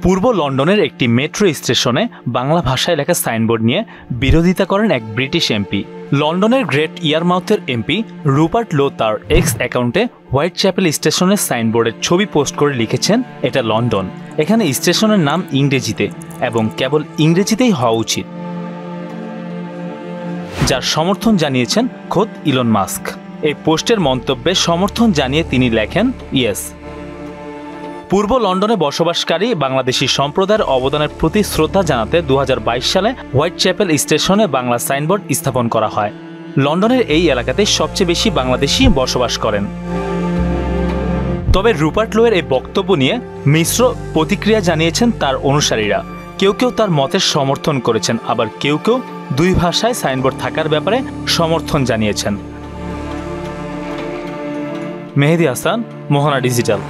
পূর্ব লন্ডনের একটি মেট্রো স্টেশনে বাংলা ভাষায় লেখা সাইনবোর্ড নিয়ে বিরোধিতা করেন এক ব্রিটিশ এমপি। লন্ডনের গ্রেট ইয়ারমাউথের এমপি রুপার্ট লো তার এক্স অ্যাকাউন্টে হোয়াইট চ্যাপেল স্টেশনের সাইনবোর্ডের ছবি পোস্ট করে লিখেছেন, এটা লন্ডন, এখানে স্টেশনের নাম ইংরেজিতে এবং কেবল ইংরেজিতেই হওয়া উচিত, যার সমর্থন জানিয়েছেন খোদ ইলন মাস্ক। এই পোস্টের মন্তব্যে সমর্থন জানিয়ে তিনি লেখেন, ইয়েস। পূর্ব লন্ডনে বসবাসকারী বাংলাদেশি সম্প্রদায়ের অবদানের প্রতি শ্রদ্ধা জানাতে 2022 সালে হোয়াইট চ্যাপেল স্টেশনে বাংলা সাইনবোর্ড স্থাপন করা হয়। লন্ডনের এই এলাকাতে সবচেয়ে বেশি বাংলাদেশি বসবাস করেন। তবে রুপার্ট লোয়ের এই বক্তব্য নিয়ে মিশ্র প্রতিক্রিয়া জানিয়েছেন তার অনুসারীরা। কেউ কেউ তার মতের সমর্থন করেছেন, আবার কেউ কেউ দুই ভাষায় সাইনবোর্ড থাকার ব্যাপারে সমর্থন জানিয়েছেন। মেহেদী হাসান, মোহনা ডিজিটাল।